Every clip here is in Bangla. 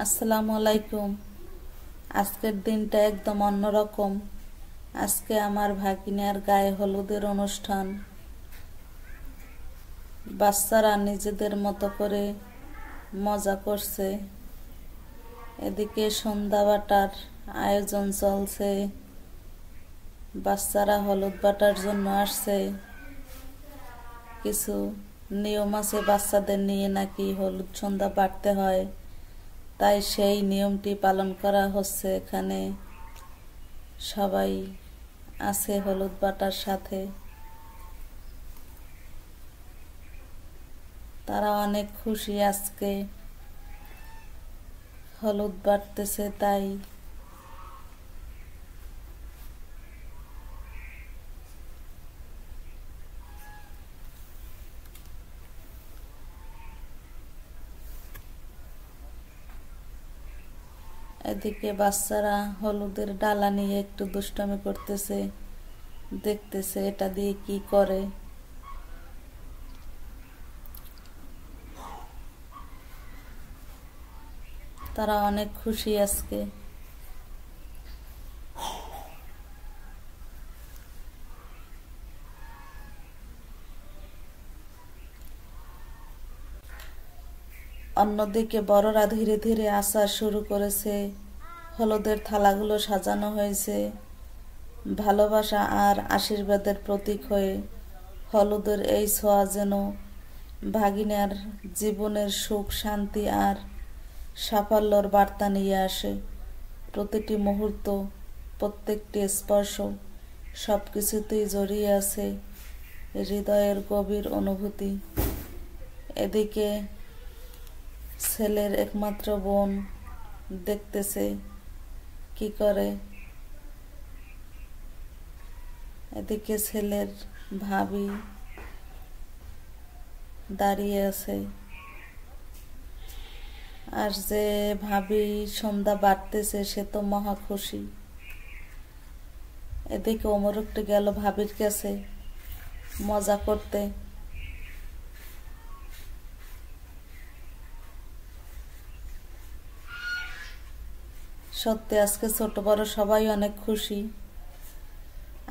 আসসালামু আলাইকুম। আজকের দিনটা একদম অন্যরকম। আজকে আমার ভাগিনার গায়ে হলুদের অনুষ্ঠান। বাচ্চারা নিজেদের মতো করে মজা করছে। এদিকে সন্ধ্যা বাটার আয়োজন চলছে। বাচ্চারা হলুদ বাটার জন্য আসছে। কিছু নিয়ম আছে বাচ্চাদের নিয়ে, নাকি হলুদ সন্ধ্যা বাটতে হয়, তাই সেই নিয়মটি পালন করা হচ্ছে। এখানে সবাই আছে হলুদ বাটার সাথে। তারা অনেক খুশি আজকে হলুদ বাটতেছে তাই। এদিকে বাচ্চারা হলুদের ডালা নিয়ে একটু দুষ্টামি করতেছে, দেখতেছে এটা দিয়ে কি করে। তারা অনেক খুশি আজকে। অন্যদিকে বড়রা ধীরে ধীরে আসা শুরু করেছে। হলুদের থালাগুলো সাজানো হয়েছে ভালোবাসা আর আশীর্বাদের প্রতীক হয়ে। হলুদের এই ছোঁয়া যেন ভাগিনার জীবনের সুখ, শান্তি আর সাফল্যর বার্তা নিয়ে আসে। প্রতিটি মুহূর্ত, প্রত্যেকটি স্পর্শ, সব কিছুতেই জড়িয়ে আছে হৃদয়ের গভীর অনুভূতি। এদিকে ছেলের একমাত্র বোন দেখতেছে কি করে। এদিকে ছেলের ভাবি দাঁড়িয়ে আছে। আর যে ভাবি সন্ধ্যা বাড়তেছে সে তো মহা খুশি। এদিকে ওমর একটু গেল ভাবির কাছে মজা করতে। সত্যি আজকে ছোট বড় সবাই অনেক খুশি।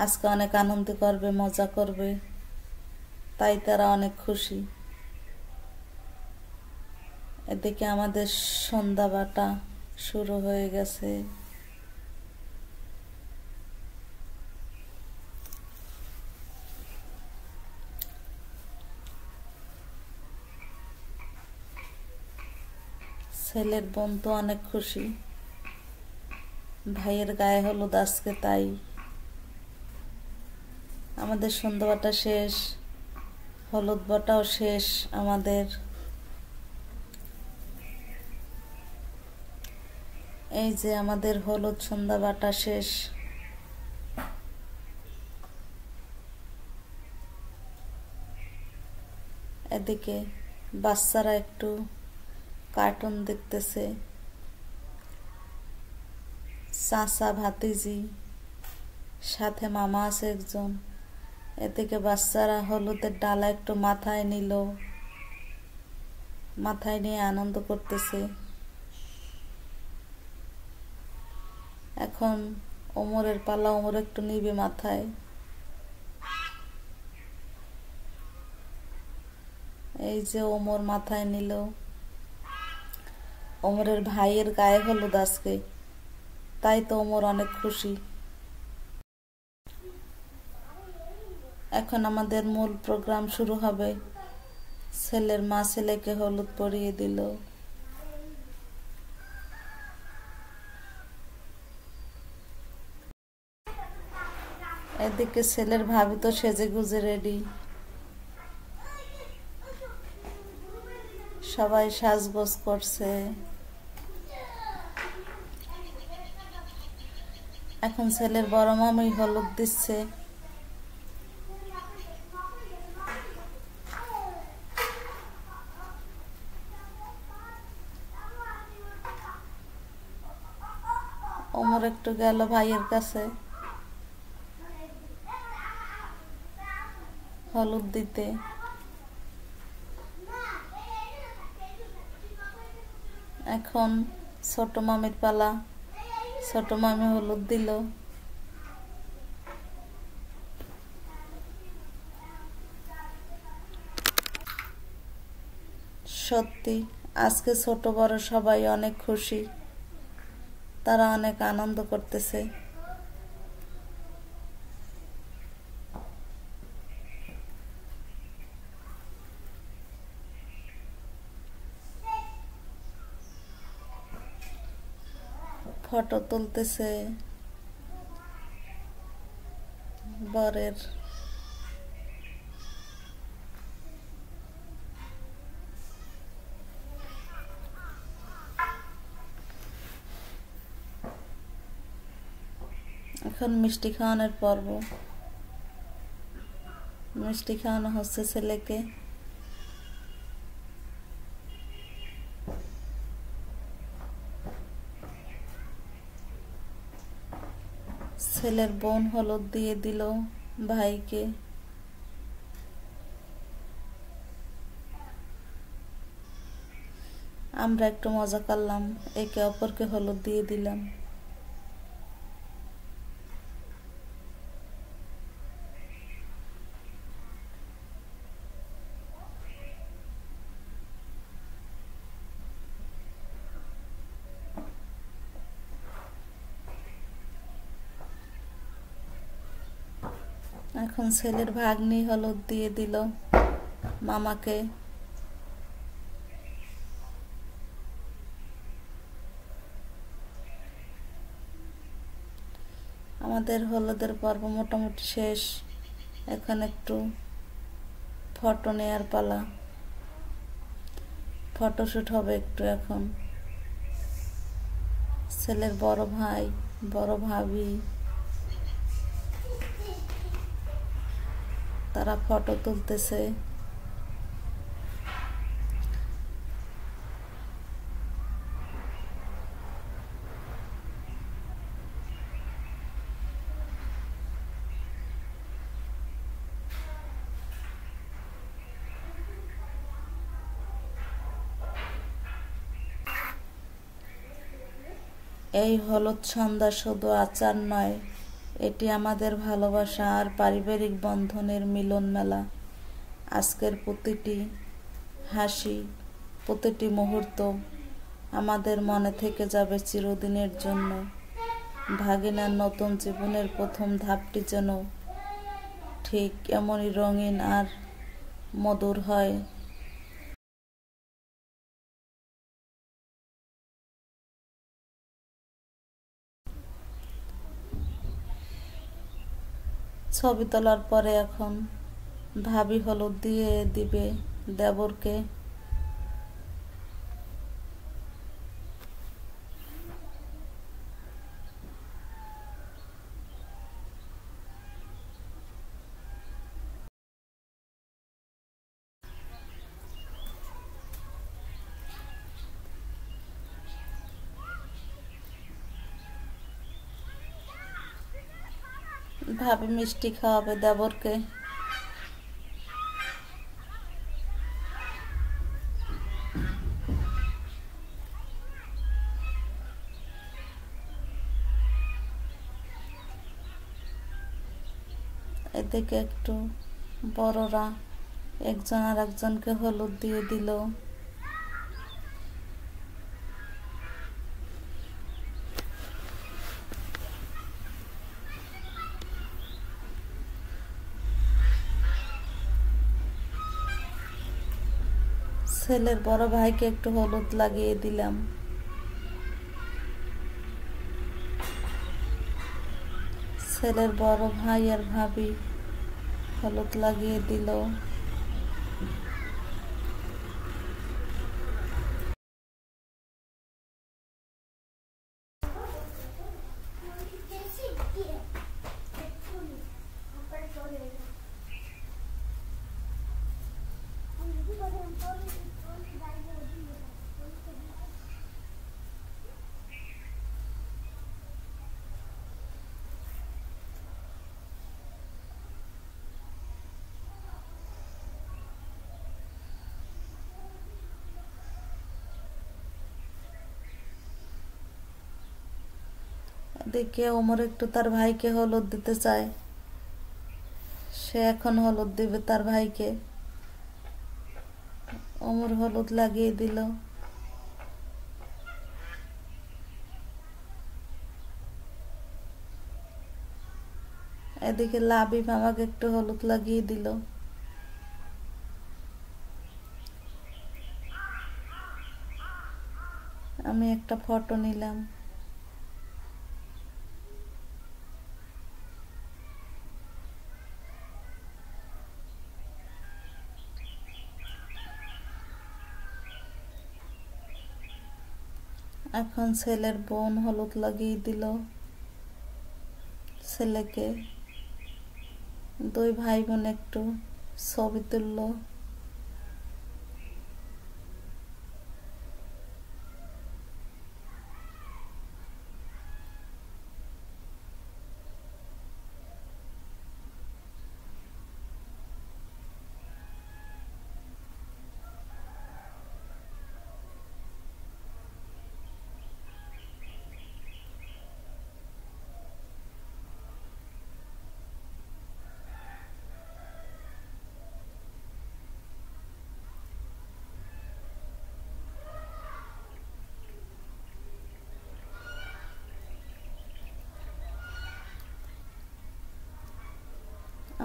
আজকে অনেক আনন্দ করবে, মজা করবে, তাই তারা অনেক খুশি। এদিকে আমাদের সন্ধ্যা বাটা শুরু হয়ে গেছে। ছেলের বোন তো অনেক খুশি, ভাইয়ের গায়ে হলুদ আজকে, তাই আমাদের সন্ধ্যা বাটা শেষ, হলুদ বাটাও শেষ আমাদের। এই যে আমাদের হলুদ সন্ধ্যা বাটা শেষ। এদিকে বাচ্চারা একটু কার্টুন দেখতেছে। চাচা, ভাতিজি, সাথে মামা আছে একজন। এদিকে বাচ্চারা হলুদের ডালা একটু মাথায় নিল, মাথায় নিয়ে আনন্দ করতেছে। এখন ওমরের পালা, ওমর একটু নিবে মাথায়। এই যে ওমর মাথায় নিল। ওমরের ভাইয়ের গায়ে হলুদ আজকে, তাই তো ওমর অনেক খুশি। এখন আমাদের মূল প্রোগ্রাম শুরু হবে। ছেলের মা ছেলেকে হলুদ পরিয়ে দিল। এদিকে ছেলের ভাবি তো সেজে গুজে রেডি। সবাই সাজগোজ করছে। এখন ছেলের বড় মামি হলুদ দিচ্ছে। ওমর একটু গেল ভাইয়ের কাছে হলুদ দিতে। এখন ছোট মামির পালা। ছোট মামি হলুদ দিল। সত্যি আজকে ছোট বড় সবাই অনেক খুশি, তারা অনেক আনন্দ করতেছে। ফটো তুলতেছে বরের। এখন মিষ্টি খাওয়ানোর পর্ব। মিষ্টি খাওয়ানো হচ্ছে ছেলেকে। ছেলের বোন হলুদ দিয়ে দিল ভাইকে। আমরা একটু মজা করলাম, একে অপরকে হলুদ দিয়ে দিলাম। এখন ছেলের ভাগ্নি হলুদ দিয়ে দিল মামাকে। আমাদের হলুদের পর্ব মোটামুটি শেষ। এখন একটু ফটো নেয়ার পালা। ফটোশুট হবে একটু এখন। ছেলের বড় ভাই, বড় ভাবি, তারা ফটো তুলতেছে। এই হলুদ সন্ধ্যা শুধু আচার নয়, এটি আমাদের ভালোবাসা আর পারিবারিক বন্ধনের মিলন মেলা। আজকের প্রতিটি হাসি, প্রতিটি মুহূর্ত আমাদের মনে থেকে যাবে চিরদিনের জন্য। ভাগিনার নতুন জীবনের প্রথম ধাপটি যেন ঠিক এমনই রঙিন আর মধুর হয়। ছবি তোলার পরে এখন ভাবি হলুদ দিয়ে দিবে দেবরকে। ভাবি মিষ্টি খাওয়াবে দেবরকে। এদিকে একটু বড়রা একজন আর একজনকে হলুদ দিয়ে দিল। ছেলের বড় ভাইকে একটু হলুদ লাগিয়ে দিলাম। ছেলের বড় ভাই আর ভাবি হলুদ লাগিয়ে দিল। এদিকে ওমর একটু তার ভাইকে হলুদ দিতে চায়, সে এখন হলুদ দিবে তার ভাইকে। ওমর হলুদ লাগিয়ে দিল। এদিকে লাবিব আমাকে একটু হলুদ লাগিয়ে দিল। আমি একটা ফটো নিলাম। এখন ছেলের বোন হলুদ লাগিয়ে দিল ছেলেকে। দুই ভাই বোন একটু ছবি তুললো।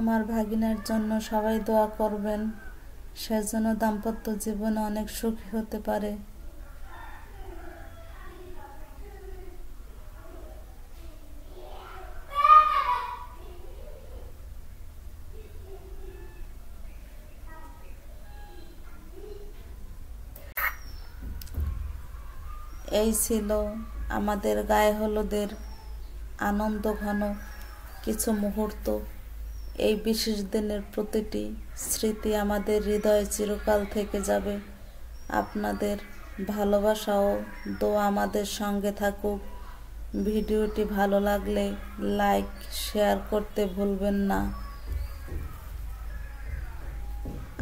আমার ভাগিনার জন্য সবাই দোয়া করবেন, সে যেন দাম্পত্য জীবনে অনেক সুখী হতে পারে। এই ছিল আমাদের গায়ে হলুদের আনন্দ ঘন কিছু মুহূর্ত। এই বিশেষ দিনের প্রতিটি স্মৃতি আমাদের হৃদয়ে চিরকাল থেকে যাবে। আপনাদের ভালোবাসা ও দোয়া আমাদের সঙ্গে থাকুক। ভিডিওটি ভালো লাগলে লাইক শেয়ার করতে ভুলবেন না।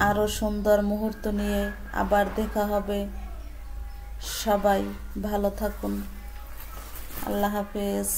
আরও সুন্দর মুহূর্ত নিয়ে আবার দেখা হবে। সবাই ভালো থাকুন। আল্লাহ হাফেজ।